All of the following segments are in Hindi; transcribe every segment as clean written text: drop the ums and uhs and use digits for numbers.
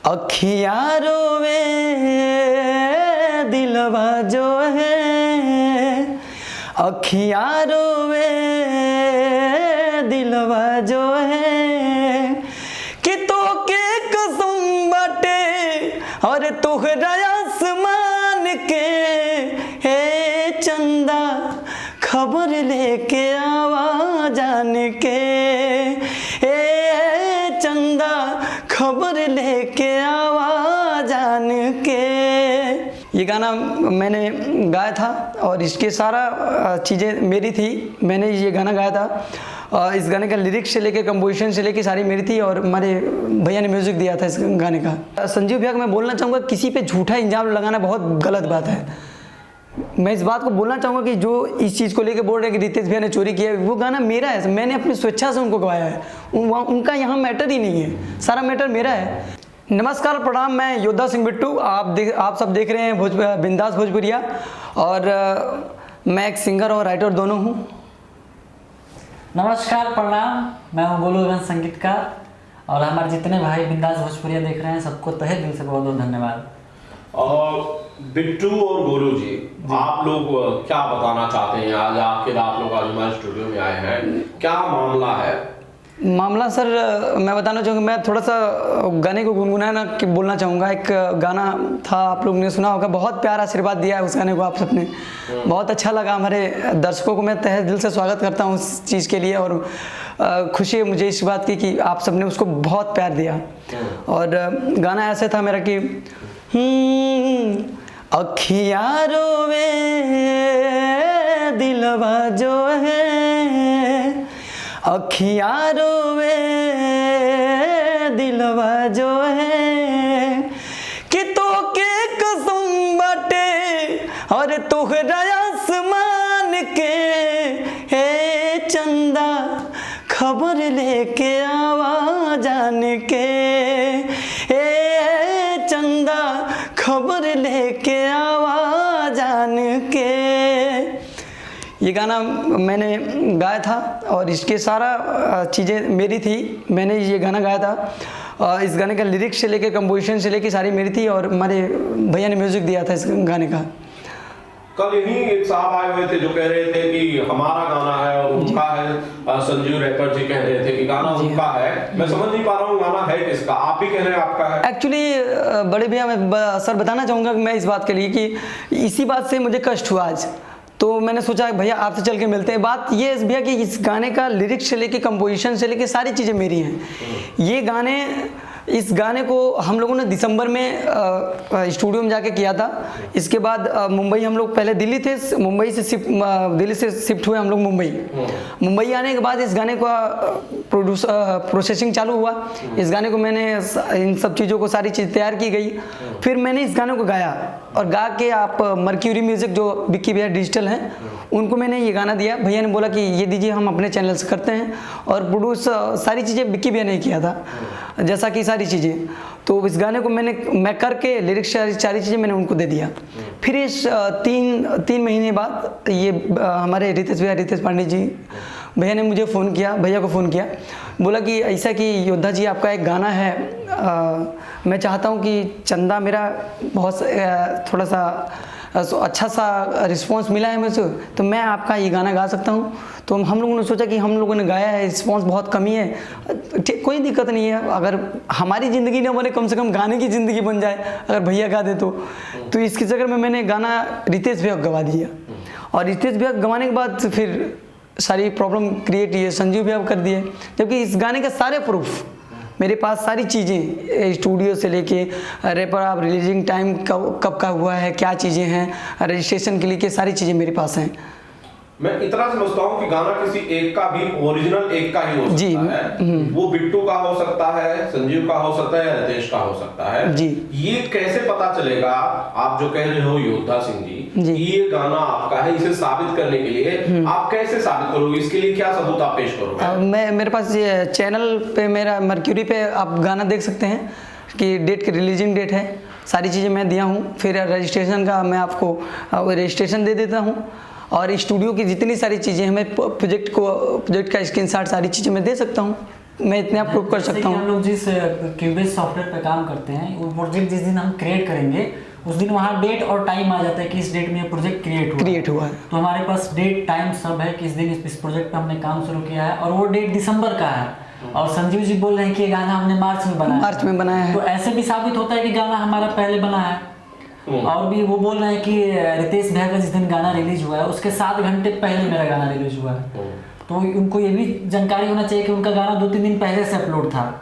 अखियाँ रोवे दिलवा जो है, अखियाँ रोवे दिलवा जो है, कि तो के कसम बाटे और तोहरा आसमान के, हे चंदा खबर लेके आवा जान के, हे चंदा खबर लेके आवा जान के। ये गाना मैंने गाया था और इसके सारा चीज़ें मेरी थी, मैंने ये गाना गाया था। इस गाने का लिरिक्स से लेके कंपोजिशन से लेके सारी मेरी थी और हमारे भैया ने म्यूज़िक दिया था इस गाने का। संजीव भैया को मैं बोलना चाहूँगा, किसी पे झूठा इल्ज़ाम लगाना बहुत गलत बात है। मैं इस बात को बोलना चाहूँगा कि जो इस चीज़ को लेके बोल रहे हैं कि रितेश भैया ने चोरी किया है, वो गाना मेरा है, मैंने अपनी स्वेच्छा से उनको गवाया है, उनका यहाँ मैटर ही नहीं है, सारा मैटर मेरा है। नमस्कार प्रणाम, मैं योद्धा सिंह बिट्टू, आप सब देख रहे हैं बिंदास भोजपुरिया, और मैं एक सिंगर और राइटर दोनों हूँ। नमस्कार प्रणाम, मैं हूँ गोलूगंज संगीतकार, और हमारे जितने भाई बिंदास भोजपुरिया देख रहे हैं सबको तहे दिल से बहुत बहुत धन्यवाद। और बिट्टू और गोलू जी, आप लोग क्या बताना चाहते हैं? आज आखिर आप लोग आज हमारे स्टूडियो में आए हैं, क्या मामला है? मामला सर मैं बताना चाहूँगा, मैं थोड़ा सा गाने को गुनगुनाना कि बोलना चाहूँगा। एक गाना था, आप लोग ने सुना होगा, बहुत प्यारा आशीर्वाद दिया है उस गाने को आप सबने, बहुत अच्छा लगा। हमारे दर्शकों को मैं तहे दिल से स्वागत करता हूँ उस चीज़ के लिए, और खुशी है मुझे इस बात की कि आप सबने उसको बहुत प्यार दिया। और गाना ऐसे था मेरा कि अखियाँ रोवे दिलवा जो है, अखियाँ रोवे दिलवा जो है, कि तो के कसम बाटे और तोहरा आसमान के, हे चंदा खबर लेके आवा जान के, हे चंदा खबर लेके आवा जान के। ये गाना मैंने गाया था और इसके सारा चीज़ें मेरी थी, मैंने ये गाना गाया था। इस गाने का लिरिक्स से लेके कंपोजिशन से लेके सारी मेरी थी और हमारे भैया ने म्यूज़िक दिया था इस गाने का। कल यहीं एक साहब आए हुए थे जो कह रहे थे कि हमारा गाना है और उनका है, संजीव रैपर जी कह रहे थे कि गाना उनका है। मैं समझ नहीं पा रहा हूँ गाना है किसका, आप ही कह रहे हैं आपका है। एक्चुअली बड़े भैया मैं सर बताना चाहूँगा कि मैं इस बात के लिए कि इसी बात से मुझे कष्ट हुआ आज, तो मैंने सोचा भैया आपसे चल के मिलते हैं। बात ये है भैया कि इस गाने का लिरिक्स से लेके कंपोजिशन से लेके सारी चीज़ें मेरी हैं। इस गाने को हम लोगों ने दिसंबर में स्टूडियो में जाके किया था। इसके बाद मुंबई हम लोग पहले दिल्ली थे, दिल्ली से शिफ्ट हुए हम लोग मुंबई आने के बाद इस गाने का प्रोसेसिंग चालू हुआ। इस गाने को मैंने इन सब चीज़ों को सारी चीज़ तैयार की गई, फिर मैंने इस गाने को गाया और गा के आप मर्क्यूरी म्यूज़िक जो विक्की भैया डिजिटल हैं उनको मैंने ये गाना दिया। भैया ने बोला कि ये दीजिए, हम अपने चैनल से करते हैं, और प्रोड्यूस सारी चीज़ें विक्की भैया ने किया था, जैसा कि सारी चीज़ें। तो इस गाने को मैं करके लिरिक्स सारी चीज़ें मैंने उनको दे दिया। फिर इस तीन महीने बाद ये हमारे रितेश पांडे जी भैया ने मुझे भैया को फ़ोन किया, बोला कि ऐसा कि योद्धा जी आपका एक गाना है, मैं चाहता हूँ कि चंदा मेरा बहुत थोड़ा सा अच्छा सा रिस्पांस मिला है मुझे, तो मैं आपका ये गाना गा सकता हूँ। तो हम लोगों ने सोचा कि हम लोगों ने गाया है, रिस्पांस बहुत कमी है, कोई दिक्कत नहीं है, अगर हमारी ज़िंदगी ना बने कम से कम गाने की ज़िंदगी बन जाए, अगर भैया गा दे तो इसके चक्कर में मैंने गाना रितेश भैया गवा दिया। और रितेश भैया गवाने के बाद फिर सारी प्रॉब्लम क्रिएट ये संजीव भैया कर दिए, जबकि इस गाने के सारे प्रूफ मेरे पास, सारी चीज़ें स्टूडियो से लेके रैपर आप रिलीजिंग टाइम कब का हुआ है, क्या चीज़ें हैं, रजिस्ट्रेशन के लिए के सारी चीज़ें मेरे पास हैं। मैं इतना समझता हूँ कि गाना किसी एक का भी ओरिजिनल एक का ही हो सकता है, वो बिट्टू का हो सकता है, संजीव का हो सकता है, या रितेश का हो सकता है जी। ये कैसे पता चलेगा, आप जो कह रहे हो योद्धा सिंह जी, ये गाना आपका है, इसे साबित करने के लिए आप कैसे साबित करोगे? इसके लिए क्या सबूत आप पेश करोगे? मेरे पास ये चैनल पे, मेरा मर्क्यूरी पे आप गाना देख सकते हैं कि डेट की रिलीजिंग डेट है, सारी चीज़ें मैं दिया हूँ। फिर रजिस्ट्रेशन का मैं आपको रजिस्ट्रेशन दे देता हूँ, और स्टूडियो की जितनी सारी चीज़ें हैं, मैं प्रोजेक्ट का स्क्रीनशॉट सारी चीज़ें मैं दे सकता हूँ। मैं इतने आप प्रूव कर जैसे सकता कि हूँ। हम लोग जिस क्यूबेस सॉफ्टवेयर पे काम करते हैं, वो प्रोजेक्ट जिस दिन हम क्रिएट करेंगे उस दिन वहाँ डेट और टाइम आ जाता है कि इस डेट में ये प्रोजेक्ट क्रिएट हुआ है। तो हमारे पास डेट टाइम सब है कि इस दिन इस प्रोजेक्ट पे हमने काम शुरू किया है, और वो डेट दिसंबर का है, और संजीव जी बोल रहे हैं कि ये गाना हमने मार्च में बनाया है। तो ऐसे भी साबित होता है कि गाना हमारा पहले बना है। और भी वो बोल रहे हैं कि रितेश भैया का जिस दिन गाना रिलीज हुआ है उसके 7 घंटे पहले मेरा गाना रिलीज हुआ है। तो उनको ये भी जानकारी होना चाहिए कि उनका गाना 2-3 दिन पहले से अपलोड था।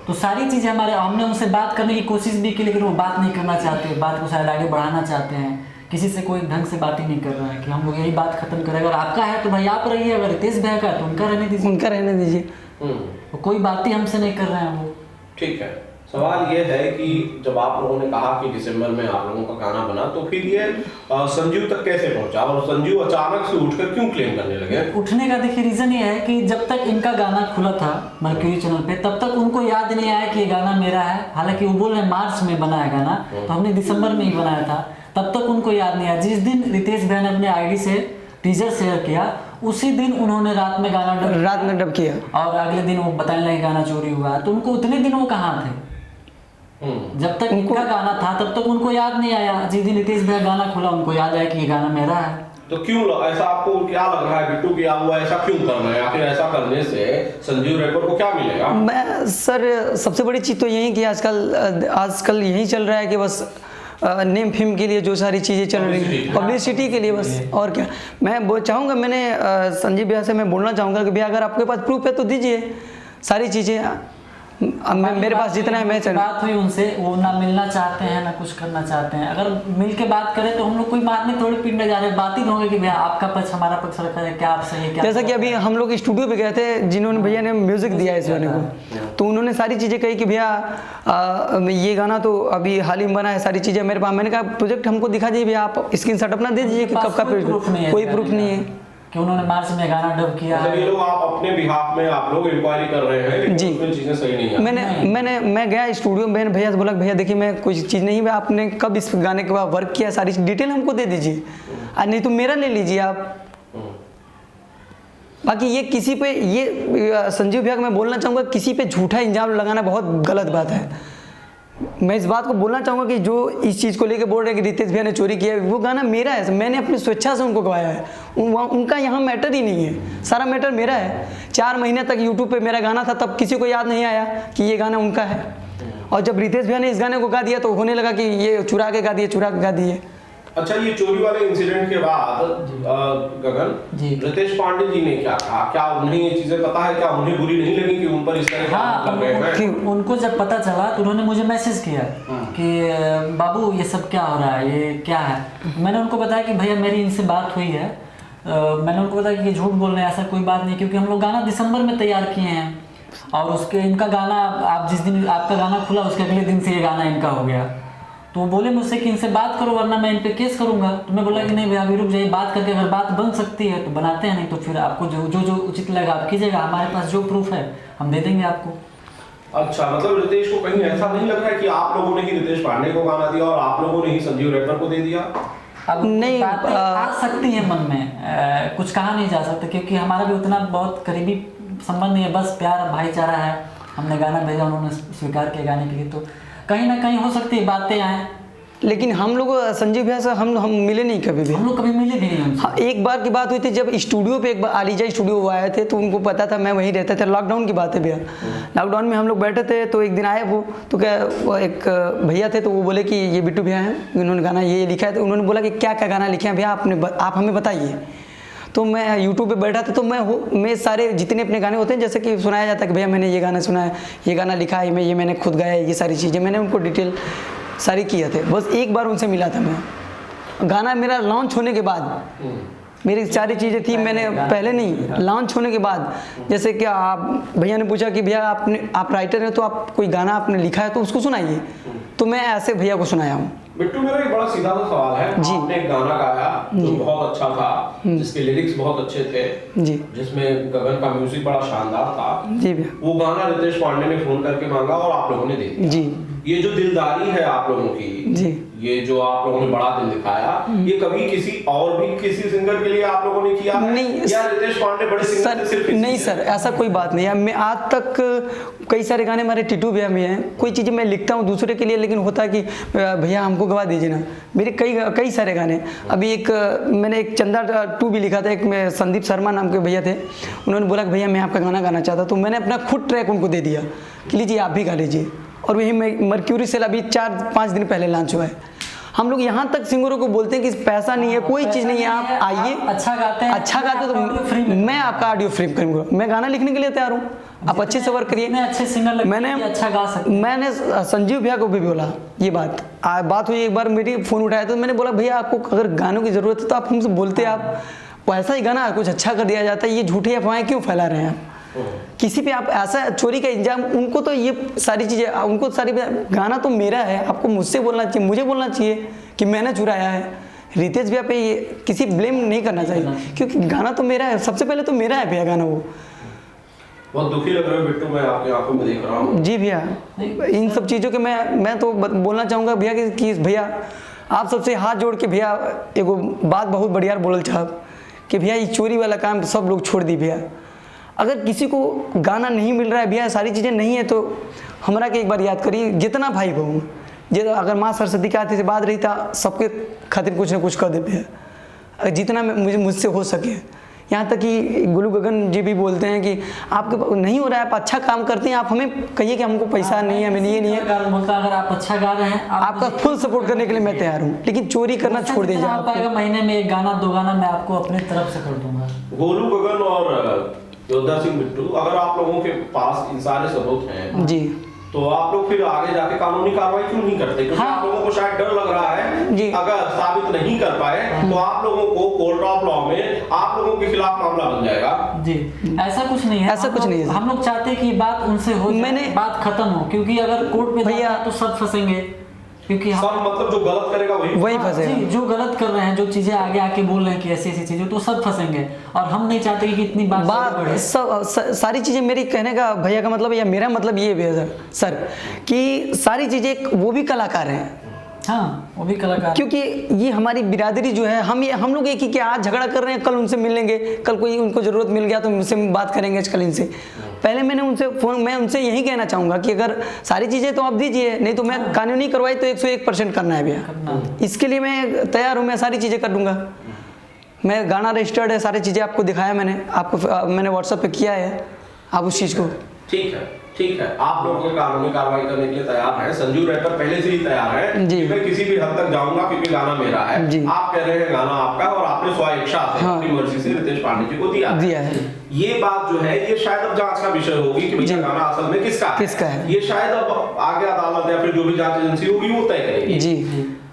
तो सारी चीज़ें हमने उनसे बात करने की कोशिश भी की, लेकिन वो बात नहीं करना चाहते, बात को शायद आगे बढ़ाना चाहते हैं, किसी से कोई ढंग से बात ही नहीं कर रहा है कि हम लोग यही बात खत्म करें। अगर आपका है तो भाई आप रहिए, अगर रितेश भैया का है तो उनका रहने दीजिए। तो कोई बात ही हमसे नहीं कर रहे हैं वो। ठीक है, सवाल ये है कि जब आप लोगों ने कहा कि दिसंबर में आप लोगों का गाना बना, तो फिर ये संजीव तक कैसे पहुंचा, और संजीव अचानक से उठकर क्यों क्लेम करने लगे? उठने का देखिए रीजन ये है कि जब तक इनका गाना खुला था मर्क्यूरी चैनल पे, तब तक उनको याद नहीं आया कि ये गाना मेरा है। हालांकि वो बोल रहे हैं मार्च में बना है गाना, तो हमने दिसंबर में ही बनाया था, तब तक उनको याद नहीं आया। जिस दिन रितेश भैया ने अपने आईडी से टीजर शेयर किया, उसी दिन उन्होंने रात में डब किया, और अगले दिन वो बताने लगे गाना चोरी हुआ। तो उनको उतने दिन वो कहाँ थे? जब तक इनका गाना था तब तक उनको याद नहीं आया। जिस दिन रितेश भैया गाना खुला उनको याद आया कि ये गाना मेरा है। तो क्यों ऐसा आपको क्या लग रहा है बिट्टू किया हुआ ऐसा क्यों करना है? आखिर ऐसा करने से संजीव रैपर को क्या मिलेगा? मैं सर सबसे बड़ी चीज़ तो यही कि आजकल यही चल रहा है कि बस नेम फेम के लिए जो सारी चीज़ें चल रही हैं, पब्लिसिटी के लिए बस, और क्या। मैं चाहूँगा, मैंने संजीव भैया से मैं बोलना चाहूँगा कि भैया अगर आपके पास प्रूफ है तो दीजिए सारी चीज़ें। मेरे पास जितना है मैं बात हुई उनसे, वो ना मिलना चाहते हैं ना कुछ करना चाहते हैं। अगर मिल के बात करें तो हम लोग कोई मारने थोड़ी पीटने जा रहे हैं, बात ही होंगे कि भैया आपका पक्ष हमारा पक्ष रखा है, क्या आप सही है क्या। जैसा कि अभी हम लोग स्टूडियो पे गए थे, जिन्होंने भैया ने म्यूजिक दिया इस गाने को, तो उन्होंने सारी चीज़ें कही कि भैया ये गाना तो अभी हाल ही में बना है, सारी चीज़ें मेरे पास। मैंने कहा प्रोजेक्ट हमको दिखा दीजिए भैया, आप स्क्रीनशॉट अपना दे दीजिए कि कब का कोई प्रूफ नहीं है कि उन्होंने मार्च में गाना डब किया है। ये लोग आप अपने बिहाफ में आप लोग इंक्वायरी कर रहे हैं, लेकिन उसमें चीजें सही नहीं है। मैं गया स्टूडियो में, भैया से बोला भैया देखिए मैं कोई चीज़ नहीं है, आपने कब इस गाने के बाद वर्क किया, सारी डिटेल हमको दे दीजिए, नहीं तो मेरा ले लीजिए आप। बाकी ये किसी पे, ये संजीव भैया को मैं बोलना चाहूँगा, किसी पे झूठा इल्जाम लगाना बहुत गलत बात है। मैं इस बात को बोलना चाहूँगा कि जो इस चीज़ को लेके बोल रहे हैं कि रितेश भैया ने चोरी किया है, वो गाना मेरा है, मैंने अपनी स्वेच्छा से उनको गवाया है। उनका यहाँ मैटर ही नहीं है, सारा मैटर मेरा है। 4 महीने तक यूट्यूब पे मेरा गाना था, तब किसी को याद नहीं आया कि ये गाना उनका है, और जब रितेश भैया ने इस गाने को गा दिया तो होने लगा कि ये चुरा के गा दिए। अच्छा, ये चोरी वाले इंसिडेंट के बाद गगन, रितेश पांडे जी ने क्या कहा? क्या उन्हें ये चीजें पता है? क्या उन्हें बुरी नहीं लगी कि उन पर इस तरह कर रहे हैं? उनको जब पता चला तो उन्होंने मुझे मैसेज किया कि बाबू ये सब क्या हो रहा है, ये क्या है। मैंने उनको बताया कि भैया मेरी इनसे बात हुई है। मैंने उनको बताया कि ये झूठ बोल रहे हैं, ऐसा कोई बात नहीं, क्योंकि हम लोग गाना दिसंबर में तैयार किए हैं, और उसके इनका गाना आप जिस दिन आपका गाना खुला उसके अगले दिन से ये गाना इनका हो गया। तो वो बोले मुझसे कि इनसे बात करो वरना मैं इन पे केस करूंगा। तो मैं बोला कि नहीं भैया अभी रुक जाइए, बात करके अगर बात बन सकती है तो बनाते हैं, नहीं तो फिर आपको जो उचित लगेगा आप कीजिएगा, हमारे पास जो प्रूफ है हम दे देंगे आपको। अच्छा, मतलब रितेश को कहीं ऐसा नहीं लग रहा है कि आप लोगों ने ही रितेश पांडे को गाना दिया और आप लोगों ने ही संजीव रैपर को दे दिया? अब नहीं, आ सकती है मन में, कुछ कहा नहीं जा सकता, क्योंकि हमारा भी उतना बहुत करीबी संबंध नहीं है, बस प्यार भाईचारा है। हमने गाना भेजा, उन्होंने स्वीकार किया गाने के लिए, तो कहीं ना कहीं हो सकती है बातें आए। लेकिन हम लोग संजीव भैया से हम मिले नहीं कभी भी, हम लोग कभी मिले भी नहीं। हाँ, एक बार की बात हुई थी जब स्टूडियो पे, एक बार आलीजा स्टूडियो वो आए थे, तो उनको पता था मैं वहीं रहता था। लॉकडाउन की बात है भैया, लॉकडाउन में हम लोग बैठे थे, तो एक दिन आए वो, तो क्या वो एक भैया थे, तो वो बोले कि ये बिट्टू भैया हैं, इन्होंने गाना ये लिखा है। तो उन्होंने बोला कि क्या क्या गाना लिखे हैं भैया आप हमें बताइए। तो मैं यूट्यूब पे बैठा था, तो मैं सारे जितने अपने गाने होते हैं, जैसे कि सुनाया जाता है कि भैया मैंने ये गाना सुना है, ये गाना लिखा है, ये मैंने खुद गाया है, ये सारी चीज़ें मैंने उनको डिटेल सारी किए थे। बस एक बार उनसे मिला था मैं, गाना मेरा लॉन्च होने के बाद, मेरी सारी चीज़ें थी, मैंने पहले नहीं, लॉन्च होने के बाद। जैसे कि आप भैया ने पूछा कि भैया आप राइटर हैं तो आप कोई गाना आपने लिखा है तो उसको सुनाइए, तो मैं ऐसे भैया को सुनाया हूँ। बिट्टू, मेरा एक बड़ा सीधा सा सवाल है जी। आपने एक गाना गाया जो बहुत अच्छा था, जिसके लिरिक्स बहुत अच्छे थे जी, जिसमें गगन का म्यूजिक बड़ा शानदार था जी भैया, वो गाना रितेश पांडे ने फोन करके मांगा और आप लोगों ने दे दिया जी। ये जो दिलदारी है आप लोगों की जी, ये जो आप लोगों ने बड़ा दिल दिखाया, ये कभी किसी और भी किसी सिंगर के लिए आप लोगों ने किया नहीं या रितेश पांडे बड़े सिंगर सर, थे सिर्फ नहीं सर, ऐसा कोई बात नहीं है। मैं आज तक कई सारे गाने हमारे टिटू भैया में हैं, कोई चीज़ें मैं लिखता हूँ दूसरे के लिए, लेकिन होता है कि भैया हमको गवा दीजिए ना। मेरे कई सारे गाने, अभी एक मैंने एक चंदा 2 भी लिखा था, एक में संदीप शर्मा नाम के भैया थे, उन्होंने बोला कि भैया मैं आपका गाना गाना चाहता, तो मैंने अपना खुद ट्रैक उनको दे दिया कि लीजिए आप भी गा लीजिए। और वही मर्क्यूरी सेल अभी 4-5 दिन पहले लॉन्च हुआ है। हम लोग यहाँ तक सिंगरों को बोलते हैं कि पैसा नहीं है, कोई चीज़ नहीं है, आप आइए, अच्छा गाते हैं, तो मैं आपका ऑडियो फ्रेम करूँगा, मैं गाना लिखने के लिए तैयार हूँ, आप अच्छे से वर्क करिए। अच्छे सिंगर मैंने अच्छा गा सकते, मैंने संजीव भैया को भी बोला ये बात हुई, एक बार मेरी फ़ोन उठाया तो मैंने बोला भैया आपको अगर गानों की ज़रूरत है तो आप हमसे बोलते, आप वैसा ही गाना कुछ अच्छा कर दिया जाता है, ये झूठे अफवाहें क्यों फैला रहे हैं आप? किसी पे आप ऐसा चोरी का इंजाम, उनको तो ये सारी चीज़ें, उनको सारी गाना तो मेरा है, आपको मुझसे बोलना चाहिए, मुझे बोलना चाहिए कि मैंने चुराया है। रितेश भैया पे ये किसी ब्लेम नहीं करना चाहिए, क्योंकि गाना तो मेरा है, सबसे पहले तो मेरा है भैया गाना। वो बहुत दुखी लग रहे हो बिट्टू, मैं आपकी आंखों में देख रहा हूँ। जी भैया, इन सब चीज़ों के मैं तो बोलना चाहूँगा भैया कि भैया आप सबसे हाथ जोड़ के भैया एगो बात बहुत बढ़िया बोलल चाहब कि भैया ये चोरी वाला काम सब लोग छोड़ दी भैया। अगर किसी को गाना नहीं मिल रहा है भैया, सारी चीज़ें नहीं है, तो हमरा के एक बार याद करिए, जितना भाई बहू अगर माँ सरस्वती के हाथ से बात रही था, सबके खातिर कुछ ना कुछ कर दे भैया, जितना मुझसे हो सके। यहाँ तक कि गुलू गगन जी भी बोलते हैं कि आपके नहीं हो रहा है, आप अच्छा काम करते हैं, आप हमें कहिए कि हमको पैसा नहीं है, हमें ये नहीं है। बोलता अगर आप अच्छा गा रहे हैं, आपका फुल सपोर्ट करने के लिए मैं तैयार हूँ, लेकिन चोरी करना छोड़ दीजिए। आप आएगा महीने में 1 गाना 2 गाना मैं आपको अपने तरफ से कर दूंगा। गोलू गगन और योद्धा सिंह बिट्टू, अगर आप लोगों के पास इन सारे सबूत हैं जी, तो आप लोग फिर आगे जाके कानूनी कार्रवाई क्यों नहीं करते? क्योंकि आप लोगों को शायद डर लग रहा है जी, अगर साबित नहीं कर पाए तो आप लोगों को कोर्ट ऑफ लॉ में आप लोगों के खिलाफ मामला बन जाएगा। जी, ऐसा कुछ नहीं है, ऐसा कुछ नहीं है। हम लोग चाहते हैं कि बात उनसे हो, बात खत्म हो, क्योंकि अगर कोर्ट में भैया तो सब फंसेंगे, क्योंकि सब मतलब जो गलत करेगा वही फंसेगा। जो गलत कर रहे हैं, जो चीजें आगे आके बोल रहे हैं कि ऐसी ऐसी चीजें, तो सब फंसेंगे। और हम नहीं चाहते कि इतनी बात सारी चीज़ें, मेरी कहने का भैया का मतलब या मेरा मतलब ये है सर कि सारी चीज़ें वो भी कलाकार हैं। हाँ, वो भी कलाकार, क्योंकि ये हमारी बिरादरी जो है, हम लोग एक ही, क्या आज झगड़ा कर रहे हैं, कल उनसे मिल लेंगे, कल कोई उनको ज़रूरत मिल गया तो मुझसे बात करेंगे, कल इनसे। पहले मैं उनसे यही कहना चाहूँगा कि अगर सारी चीज़ें तो आप दीजिए, नहीं तो मैं कानूनी कार्रवाई तो 101% करना है भैया, इसके लिए मैं तैयार हूँ, मैं सारी चीज़ें कर दूँगा। मैं गाना रजिस्टर्ड है, सारी चीज़ें आपको दिखाया मैंने व्हाट्सएप पे किया है, आप उस चीज़ को। ठीक है, आप लोग कानूनी कार्रवाई करने के लिए तैयार हैं। संजू रैपर पहले से ही तैयार है कि मैं किसी भी हद तक जाऊंगा, क्योंकि गाना मेरा है। आप कह रहे हैं गाना आपका, और आपने स्वेच्छा से अपनी मर्जी से रितेश पांडे जी को दिया है। ये बात जो है ये शायद अब जांच का विषय होगी कि भैया गाना असल में किसका है। ये शायद अब आगे अदालत या फिर जो भी जांच एजेंसी होगी वो तय करेगी। जी,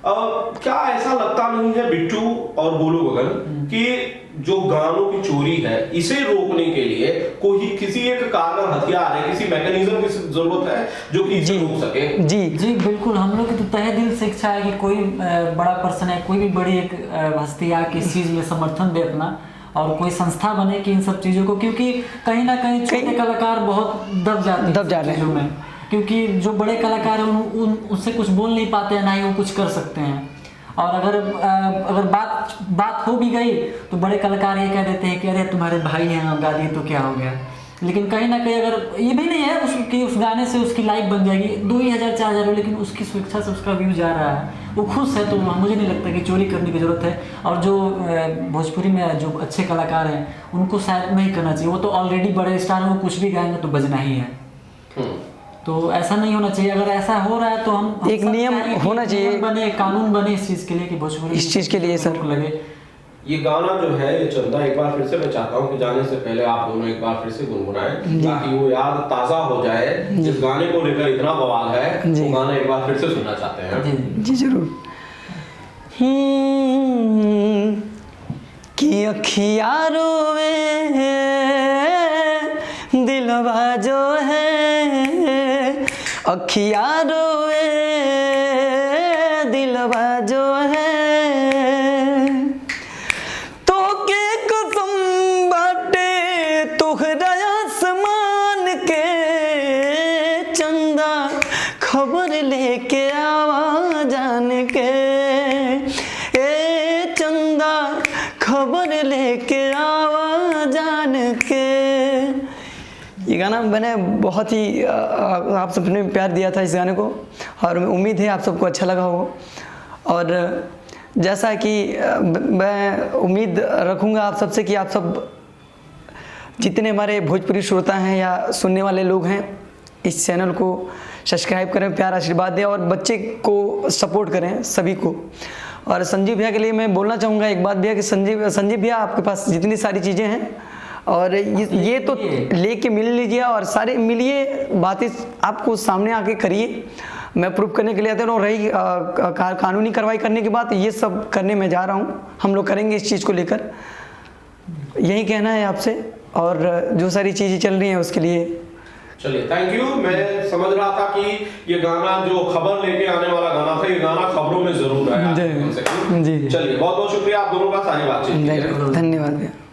क्या ऐसा लगता नहीं है बिट्टू और गोलू गगन कि जो गानों की चोरी है इसे रोकने के लिए किसी एक कारगर हथियार है, किसी मैकेनिज्म की जरूरत है जो कि इसे रोक सके? जी बिल्कुल, हम लोग की तो तहे दिल से इच्छा है कि कोई बड़ा पर्सन है, कोई भी बड़ी एक हस्ती आके इस चीज में समर्थन दे अपना, और कोई संस्था बने कि इन सब चीजों को, क्योंकि कहीं ना कहीं छोटे कलाकार बहुत दब जाते हैं, क्योंकि जो बड़े कलाकार हैं उनसे कुछ बोल नहीं पाते हैं, ना ही वो कुछ कर सकते हैं। और अगर बात हो भी गई तो बड़े कलाकार ये कह देते हैं कि अरे तुम्हारे भाई हैं, गा दिए तो क्या हो गया। लेकिन कहीं ना कहीं अगर ये भी नहीं है उस गाने से उसकी लाइक बन जाएगी 2,000-4,000 हो, लेकिन उसकी स्वेच्छा से उसका व्यू जा रहा है, वो खुश है, तो मुझे नहीं लगता कि चोरी करने की जरूरत है। और जो भोजपुरी में जो अच्छे कलाकार हैं उनको शायद नहीं करना चाहिए, वो तो ऑलरेडी बड़े स्टार हैं, वो कुछ भी गाएंगे तो बजना ही है। तो ऐसा नहीं होना चाहिए। अगर ऐसा हो रहा है तो हम एक नियम होना चाहिए, बने, कानून बने इस चीज के लिए कि भोजपुरी इस चीज के लिए सर लगे। ये गाना जो है ये चंदा, एक बार फिर से मैं चाहता हूँ कि जाने से पहले आप दोनों एक बार फिर से गुनगुनाएं, ताकि वो याद ताजा हो जाए। जिस गाने को लेकर इतना बवाल है वो गाना एक बार फिर से सुनना चाहते हैं। जी जरूर। कि अखिया रोवे दिलवा जो है, अखिया रोवे दिलवा जो है, तो के कसम बाटे तोहरा आसमान के चंदा, खबर ले लेके आवा जान के, ए चंदा खबर लेके आवा जान के। ये गाना मैंने बहुत ही आप सबने प्यार दिया था इस गाने को, और उम्मीद है आप सबको अच्छा लगा होगा। और जैसा कि मैं उम्मीद रखूँगा आप सबसे कि आप सब जितने हमारे भोजपुरी श्रोता हैं या सुनने वाले लोग हैं, इस चैनल को सब्सक्राइब करें, प्यार आशीर्वाद दें और बच्चे को सपोर्ट करें सभी को। और संजीव भैया के लिए मैं बोलना चाहूँगा एक बात भैया कि संजीव भैया आपके पास जितनी सारी चीज़ें हैं और ये तो लेके मिल लीजिए और सारे मिलिए, बातें आपको सामने आके करिए। मैं प्रूफ करने के लिए आता हूँ। रही कानूनी कार्रवाई करने की बात, ये सब करने में जा रहा हूँ, हम लोग करेंगे इस चीज़ को लेकर, यही कहना है आपसे। और जो सारी चीज़ें चल रही हैं उसके लिए चलिए थैंक यू। मैं समझ रहा था कि ये गाना जो खबर लेके आने वाला गाना था, ये गाना खबरों में जरूर आया। जी। चलिए बहुत बहुत शुक्रिया आप दोनों का सारी बातचीत। धन्यवाद भैया।